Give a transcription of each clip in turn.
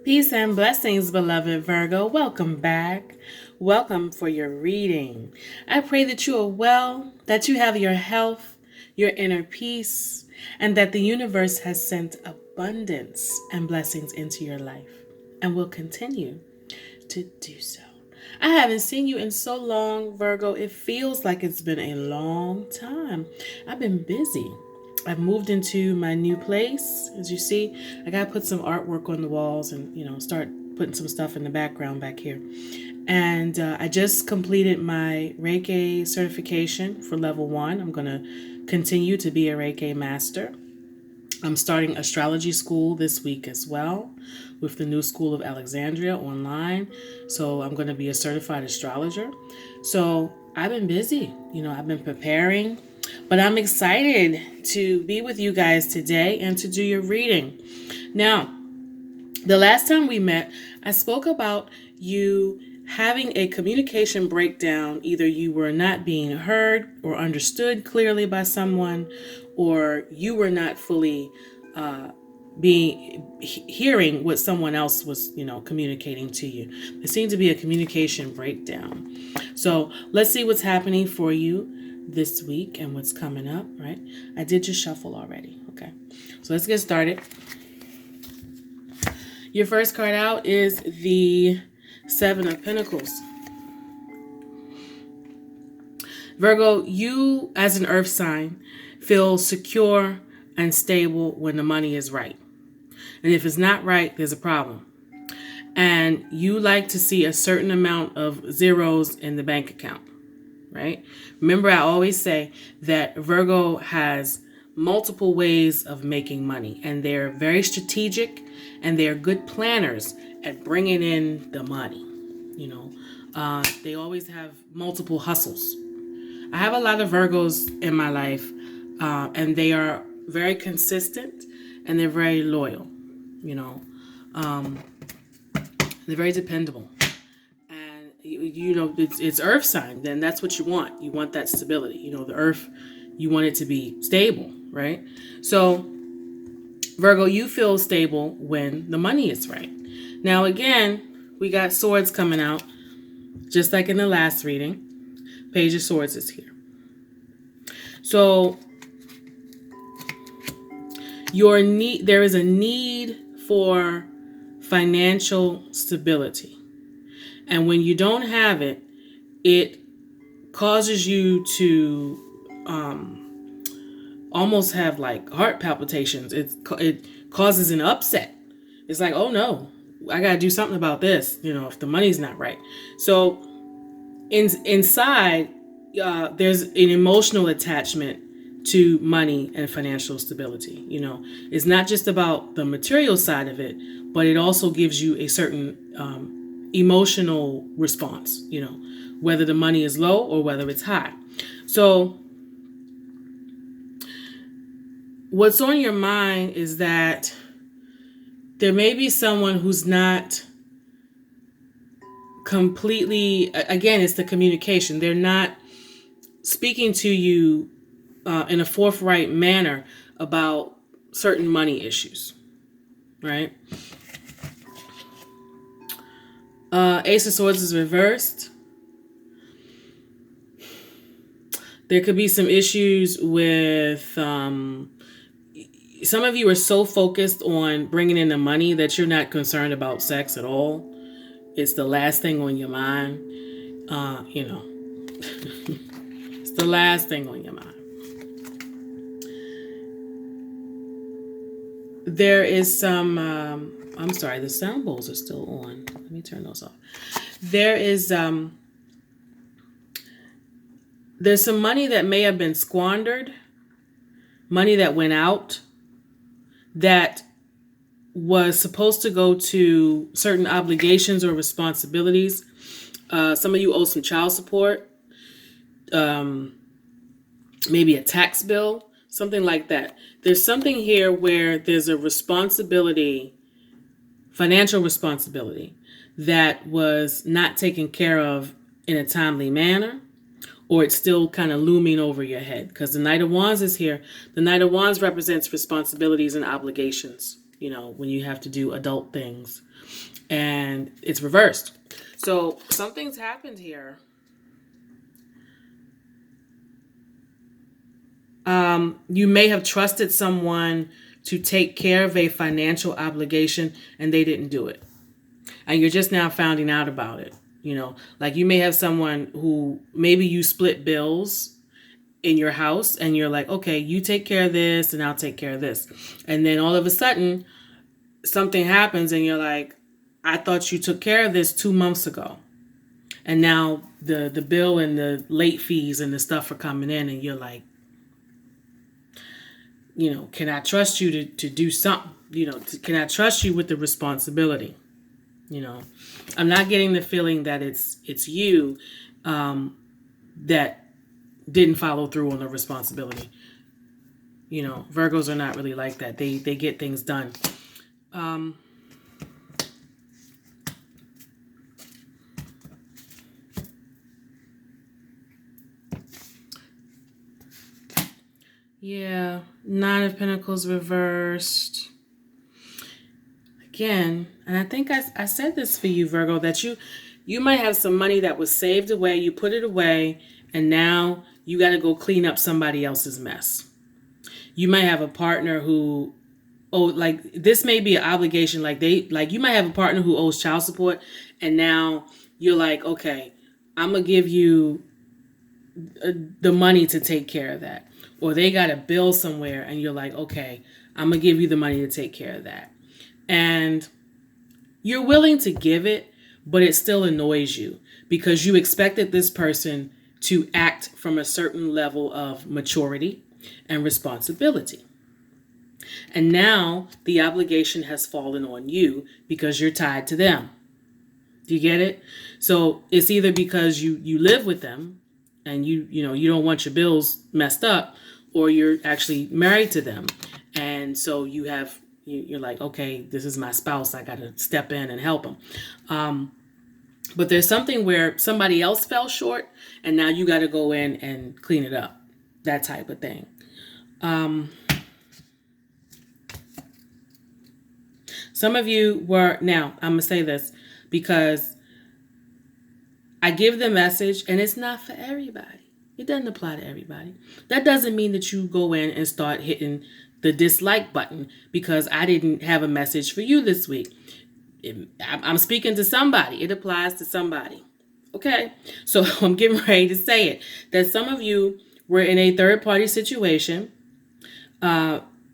Peace and blessings, beloved Virgo. Welcome back. Welcome for your reading. I pray that you are well, that you have your health, your inner peace, and that the universe has sent abundance and blessings into your life and will continue to do so. I haven't seen you in so long, Virgo. It feels like it's been a long time. I've been busy. I've moved into my new place. As you see, I got to put some artwork on the walls and, start putting some stuff in the background back here. And I just completed my Reiki certification for level 1. I'm going to continue to be a Reiki master. I'm starting astrology school this week as well with the New School of Alexandria online. So I'm going to be a certified astrologer. So I've been busy. I've been preparing, but I'm excited to be with you guys today and to do your reading. Now, the last time we met, I spoke about you having a communication breakdown. Either you were not being heard or understood clearly by someone, or you were not fully hearing what someone else was, communicating to you. There seemed to be a communication breakdown. So let's see what's happening for you this week and what's coming up, right? I did just shuffle already. Okay. So let's get started. Your first card out is the Seven of Pentacles. Virgo, you as an earth sign feel secure and stable when the money is right. And if it's not right, there's a problem. And you like to see a certain amount of zeros in the bank account, right? Remember, I always say that Virgo has multiple ways of making money, and they're very strategic and they're good planners at bringing in the money. They always have multiple hustles. I have a lot of Virgos in my life, and they are very consistent and they're very loyal. They're very dependable. And it's earth sign, then that's what you want. You want that stability. The earth, you want it to be stable, right? So Virgo, you feel stable when the money is right. Now again, we got swords coming out, just like in the last reading. Page of Swords is here. So there is a need for financial stability. And when you don't have it, it causes you to almost have like heart palpitations. It causes an upset. It's like, oh no, I got to do something about this, if the money's not right. So inside, there's an emotional attachment to money and financial stability. It's not just about the material side of it, but it also gives you a certain emotional response, whether the money is low or whether it's high. So what's on your mind is that there may be someone who's not completely, again, it's the communication. They're not speaking to you in a forthright manner about certain money issues, right? Ace of Swords is reversed. There could be some issues with some of you are so focused on bringing in the money that you're not concerned about sex at all. It's the last thing on your mind. It's the last thing on your mind. There is some, I'm sorry, the sound bowls are still on. Let me turn those off. There's some money that may have been squandered, money that went out, that was supposed to go to certain obligations or responsibilities. Some of you owe some child support, maybe a tax bill, something like that. There's something here where there's a responsibility, financial responsibility, that was not taken care of in a timely manner, or it's still kind of looming over your head, because the Knight of Wands is here. The Knight of Wands represents responsibilities and obligations. when you have to do adult things, and it's reversed. So something's happened here. You may have trusted someone to take care of a financial obligation and they didn't do it. And you're just now finding out about it. Like you may have someone who maybe you split bills in your house and you're like, okay, you take care of this and I'll take care of this. And then all of a sudden something happens and you're like, I thought you took care of this 2 months ago. And now the bill and the late fees and the stuff are coming in and you're like, can I trust you to do something? Can I trust you with the responsibility? I'm not getting the feeling that it's you that didn't follow through on the responsibility. Virgos are not really like that. They get things done. Yeah, Nine of Pentacles reversed. Again, and I think I said this for you, Virgo, that you might have some money that was saved away, you put it away, and now you got to go clean up somebody else's mess. You might have a partner who, this may be an obligation, you might have a partner who owes child support, and now you're like, okay, I'm going to give you the money to take care of that. Or they got a bill somewhere and you're like, okay, I'm going to give you the money to take care of that. And you're willing to give it, but it still annoys you because you expected this person to act from a certain level of maturity and responsibility. And now the obligation has fallen on you because you're tied to them. Do you get it? So it's either because you live with them and you don't want your bills messed up, or you're actually married to them. And so you're like, okay, this is my spouse. I got to step in and help them. But there's something where somebody else fell short and now you got to go in and clean it up. That type of thing. Some of you now I'm going to say this because I give the message and it's not for everybody. It doesn't apply to everybody. That doesn't mean that you go in and start hitting the dislike button because I didn't have a message for you this week. I'm speaking to somebody. It applies to somebody. Okay? So I'm getting ready to say it. That some of you were in a third-party situation,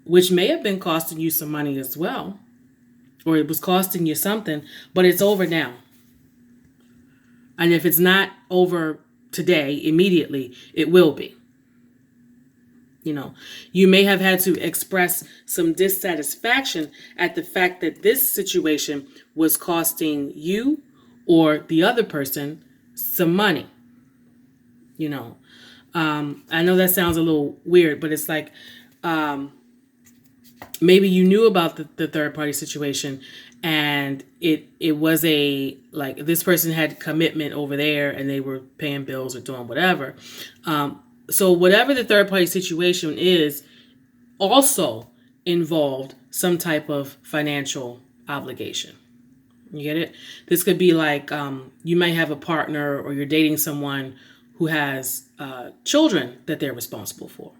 which may have been costing you some money as well, or it was costing you something, but it's over now. And if it's not over today, immediately, it will be. You may have had to express some dissatisfaction at the fact that this situation was costing you or the other person some money. I know that sounds a little weird, but it's like maybe you knew about the third party situation and it was this person had commitment over there and they were paying bills or doing whatever. So whatever the third party situation is also involved some type of financial obligation. You get it? This could be like you might have a partner or you're dating someone who has children that they're responsible for.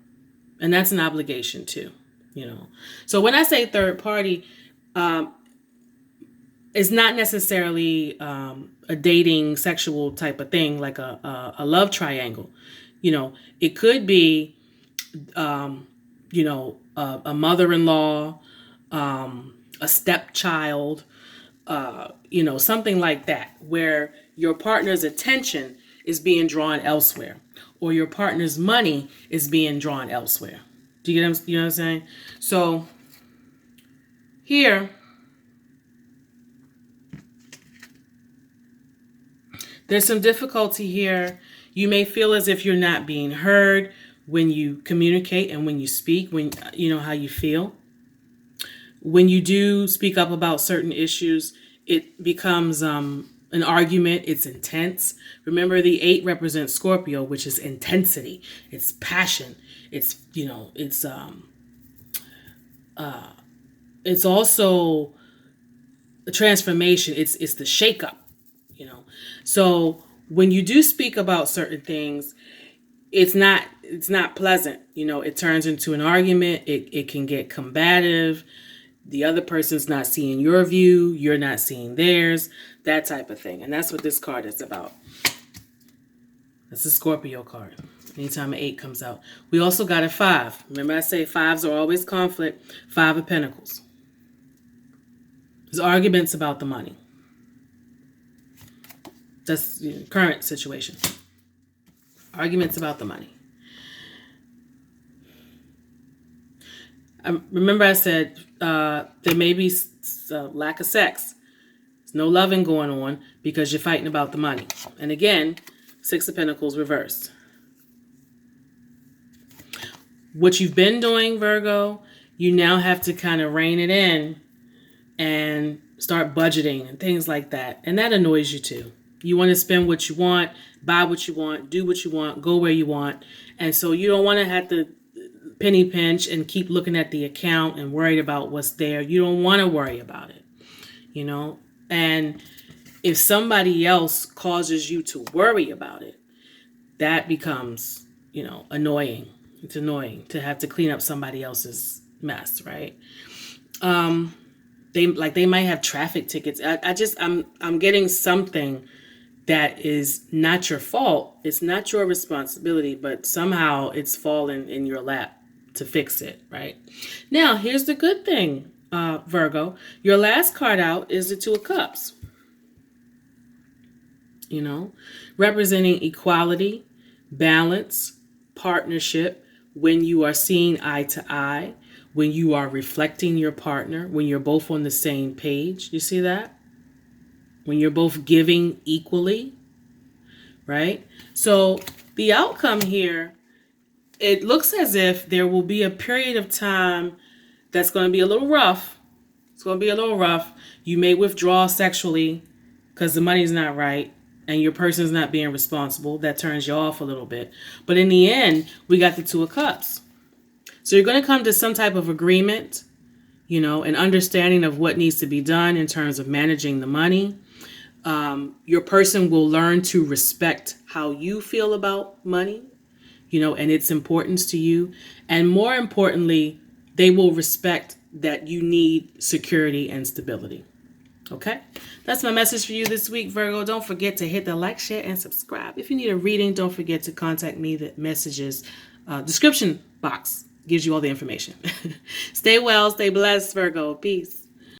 And that's an obligation too. So when I say third party, it's not necessarily a dating sexual type of thing, like a love triangle. It could be, a mother-in-law, a stepchild, something like that, where your partner's attention is being drawn elsewhere, or your partner's money is being drawn elsewhere. Do you get what I'm saying? So here, there's some difficulty here. You may feel as if you're not being heard when you communicate and when you speak, when how you feel. When you do speak up about certain issues, it becomes an argument. It's intense. Remember, the 8 represents Scorpio, which is intensity. It's it's it's also a transformation. It's the shakeup, you know. So when you do speak about certain things, it's not pleasant. You know, it turns into an argument. It can get combative. The other person's not seeing your view, you're not seeing theirs, that type of thing. And that's what this card is about. That's a Scorpio card. Anytime an 8 comes out. We also got a 5. Remember I say 5s are always conflict. 5 of Pentacles. There's arguments about the money. That's the current situation. Arguments about the money. Remember I said there may be lack of sex. There's no loving going on because you're fighting about the money. And again, 6 of Pentacles reversed. What you've been doing, Virgo, you now have to kind of rein it in and start budgeting and things like that. And that annoys you too. You want to spend what you want, buy what you want, do what you want, go where you want. And so you don't want to have to penny pinch and keep looking at the account and worried about what's there. You don't want to worry about it, you know? And if somebody else causes you to worry about it, that becomes, you know, annoying. It's annoying to have to clean up somebody else's mess, right? They might have traffic tickets. I'm getting something that is not your fault. It's not your responsibility, but somehow it's fallen in your lap to fix it, right? Now, here's the good thing, Virgo. Your last card out is the 2 of Cups. You know, representing equality, balance, partnership, when you are seeing eye to eye, when you are reflecting your partner, when you're both on the same page. You see that? When you're both giving equally, right? So the outcome here, it looks as if there will be a period of time that's going to be a little rough. It's going to be a little rough. You may withdraw sexually because the money's not right and your person's not being responsible. That turns you off a little bit. But in the end, we got the 2 of Cups. So you're going to come to some type of agreement, you know, an understanding of what needs to be done in terms of managing the money. Your person will learn to respect how you feel about money, you know, and its importance to you. And more importantly, they will respect that you need security and stability. Okay? That's my message for you this week, Virgo. Don't forget to hit the like, share, and subscribe. If you need a reading, don't forget to contact me. The messages description box gives you all the information. Stay well, stay blessed, Virgo. Peace.